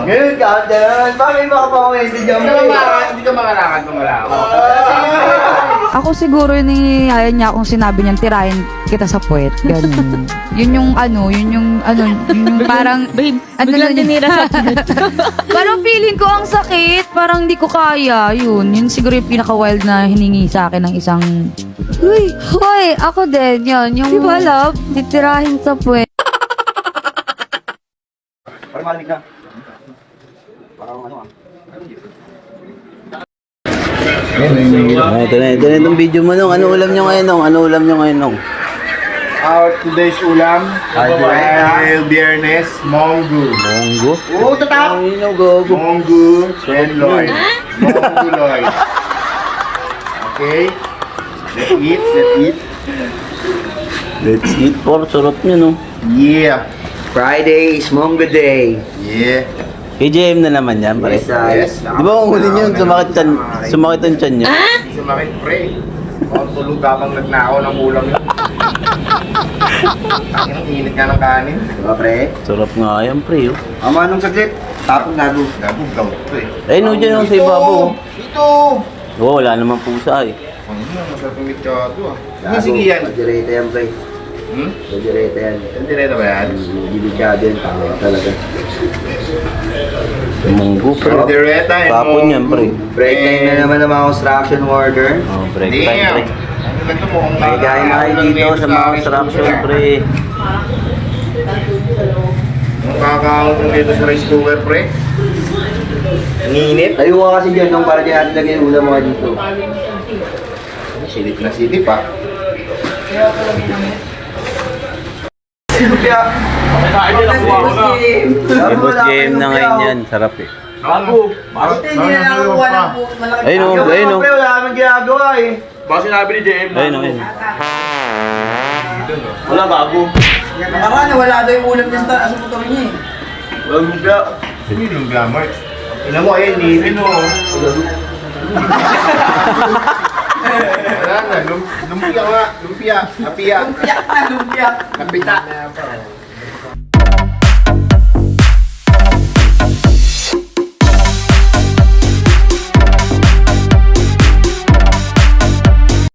Ngayon ka, dyan. Bakit makapawin? Hindi ka makalakad kung wala ako. Ako siguro niyaya niya akong sinabi niyang tirahin kita sa puwet. Ganun. Yun yung parang... Babe, ano biglang na yun? tinira sa puwet. Parang feeling ko ang sakit. Parang hindi ko kaya. Yun siguro yung pinaka-wild na hiningi sa akin ng isang... Hoy, ako din, yun. Yung Di ba, love? titirahin sa puwet. Parang malamig na. Parang ano ah. Ito na itong video mo nung. Ano ulam nyo ngayon nung? Our today's ulam, dahil biyernes, monggo. Monggo? Oo, tatak! Monggo and Lloyd. Monggo Lloyd. Okay? Let's eat. Let's eat por. Sarap nyo no. Yeah. Friday is Mongo Day. Yeah. KJM na naman yan, pare. Yes, Di ba kung huli nyo, sumakit ang tiyan nyo? Sumakit, pre. Ako tulog habang nagnakaw ng ulam yun. Ang init nga ng kanin. Diba, pre? Sarap nga yan, pre. Oh. Ama nung saglit. Tapong gago. Nabugaw ko eh. Ayun, no, dyan yung sa ibabo. Ito! Oo, wala naman pusa eh. Ano na, masarap yung mityato ah. Sige yan. Pagdireta yan, pre. Hmm? Pagdireta yan. Hindi na ba yan? Bibigado yan. Tama talaga. Monggo, pre. Direta and Tapon yan, pre. Break time na naman ng mga construction worker. Oh, break time, pre. Ano ba ito mukhang May kain na kayo dito sa mga construction, pre. Nakakaawat mo dito sa rice cooker, pre. Ang init. Tayo ka kasi dyan nung para dyan natin lagay yung ulam mga dito. Silip na silip ah. Kaya, Boss JM na ngayon yan. Sarap eh. hindi na nakakuha ng malaki. Ayun o, ayun o. Pre, wala naman ginagawa eh. Baka sinabi ni JM Ayun o, ayun. wala bago. Nakaraan, wala daw yung ulam niya sa motor niya eh. Walang lumpia. Hindi lumpia, Mark. Ina mo, ayun, nipin o. Wala na, lumpia nga. Lumpia. Napia. Lumpia. Napita.